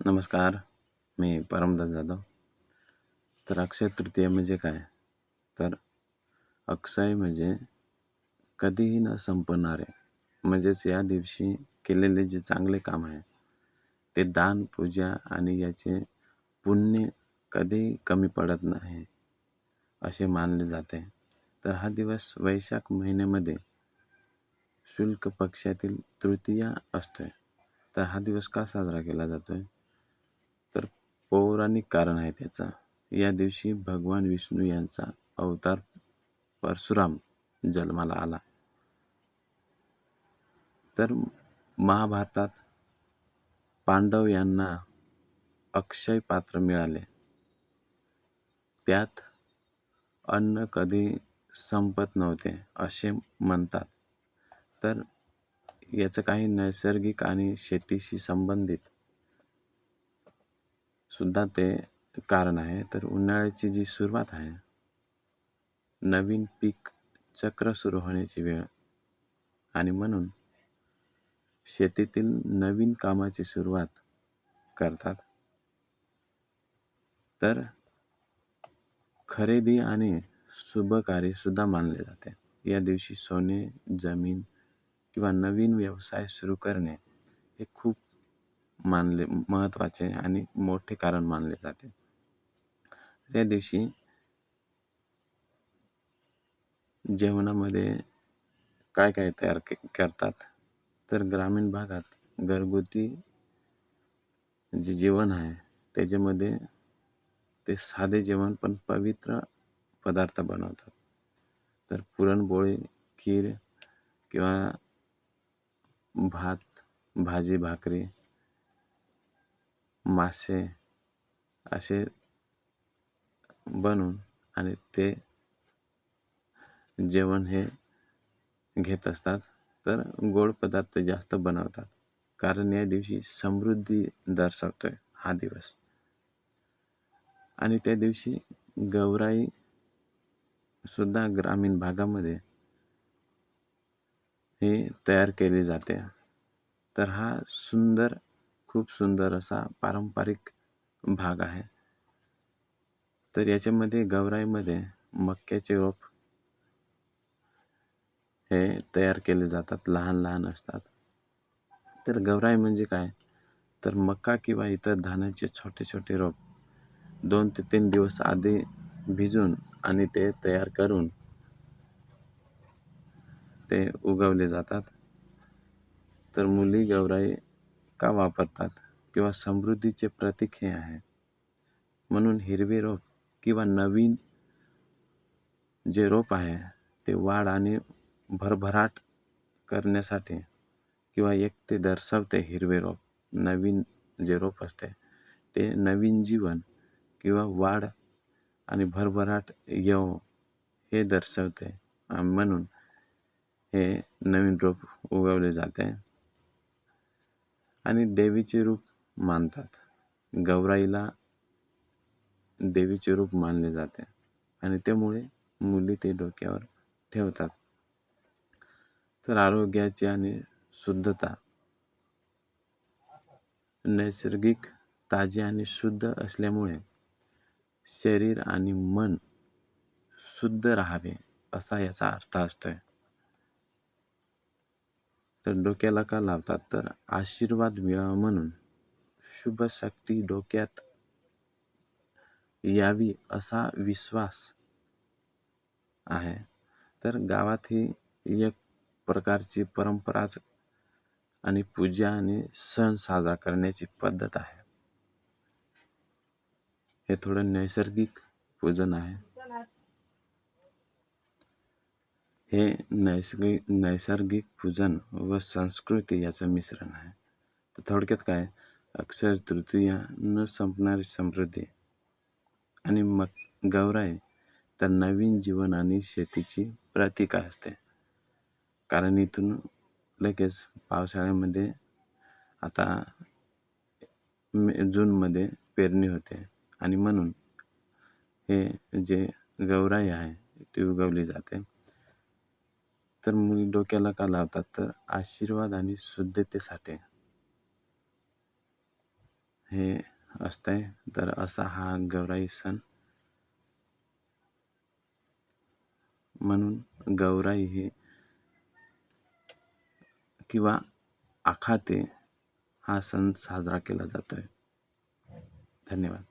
नमस्कार, मी परमदास जाधव. तर अक्षय तृतीया म्हणजे काय? तर अक्षय म्हणजे कधीही न संपणारे. म्हणजेच या दिवशी केलेले जे चांगले काम आहे, ते दान, पूजा आणि याचे पुण्य कधीही कमी पडत नाही, असे मानले जाते. तर हा दिवस वैशाख महिन्यामध्ये शुक्ल पक्षातील तृतीया असतोय. तर हा दिवस का साजरा केला जातोय? तर पौराणिक कारण आहे त्याचं. या दिवशी भगवान विष्णू यांचा अवतार परशुराम जन्माला आला. तर महाभारतात पांडव यांना अक्षय पात्र मिळाले. त्यात अन्न कधी संपत नव्हते असे म्हणतात. तर याचं काही नैसर्गिक आणि शेतीशी संबंधित सुद्धा ते कारण आहे. तर उन्हाळ्याची जी सुरुवात आहे, नवीन पीक चक्र सुरू होण्याची वेळ आणि म्हणून शेतीतील नवीन कामाची सुरुवात करतात. तर खरेदी आणि शुभ कार्य सुद्धा मानले जाते. या दिवशी सोने, जमीन किंवा नवीन व्यवसाय सुरू करणे हे खूप महत्त्वाचे आणि मोठे कारण मानले जाते. या दिवशी जेवणामध्ये काय काय तयार करतात? तर ग्रामीण भागात घरगुती जे जेवण आहे त्याच्यामध्ये ते साधे जेवण पण पवित्र पदार्थ बनवतात. तर पुरणपोळी, खीर किंवा भात, भाजी, भाकरी, मासे असे बनवून आणि ते जेवण हे घेत असतात. तर गोड पदार्थ जास्त बनवतात, कारण या दिवशी समृद्धी दर्शवतोय हा दिवस. आणि त्या दिवशी गौराई सुद्धा ग्रामीण भागामध्ये हे तयार केली जाते. तर हा खूप सुंदर असा पारंपरिक भाग आहे. तर याच्यामध्ये गौराईमध्ये मक्याचे रोप हे तयार केले जातात, लहान लहान असतात. तर गौराई म्हणजे काय? तर मका किंवा इतर धान्याचे छोटे छोटे रोप 2 ते 3 दिवस आधी भिजून आणि ते तयार करून ते उगवले जातात. तर मुली गौराई का वापरतात? किंवा समृद्धीचे प्रतीक हे आहे. म्हणून हिरवे रोप किंवा नवीन जे रोप आहे ते वाढ आणि भरभराट करण्यासाठी किंवा एक ते दर्शवते. हिरवे रोप, नवीन जे रोप असते ते नवीन जीवन किंवा वाढ आणि भरभराट येवो हे दर्शवते. म्हणून हे नवीन रोप उगवले जाते आणि देवीचे रूप मानतात. गौराईला देवीचे रूप मानले जाते आणि त्यामुळे मुली ते डोक्यावर ठेवतात. तर आरोग्याची आणि शुद्धता, नैसर्गिक, ताजे आणि शुद्ध असल्यामुळे शरीर आणि मन शुद्ध राहावे असा याचा अर्थ असतोय. तर डोक्याला का लावतात? तर आशीर्वाद मिळावा म्हणून, शुभ शक्ती डोक्यात यावी असा विश्वास आहे. तर गावात ही एक प्रकारची परंपराच आणि पूजा आणि सण साजरा करण्याची पद्धत आहे. हे थोडं नैसर्गिक पूजन आहे. हे नैसर्गिक पूजन व संस्कृती याचं मिश्रण आहे. तर थोडक्यात काय? अक्षय तृतीया न संपणारी समृद्धी आणि मग गौराई तर नवीन जीवन आणि शेतीची प्रतीक असते. कारण इथून लगेच पावसाळ्यामध्ये आता जूनमध्ये पेरणी होते आणि म्हणून हे जे गौराई आहे ती उगवली जाते. तर मुली डोक्याला का लावतात? तर आशीर्वाद आणि शुद्धतेसाठी हे असतंय. तर असा हा गौराई सण. म्हणून गौराई ही किंवा आखाते हा सण साजरा केला जातोय. धन्यवाद.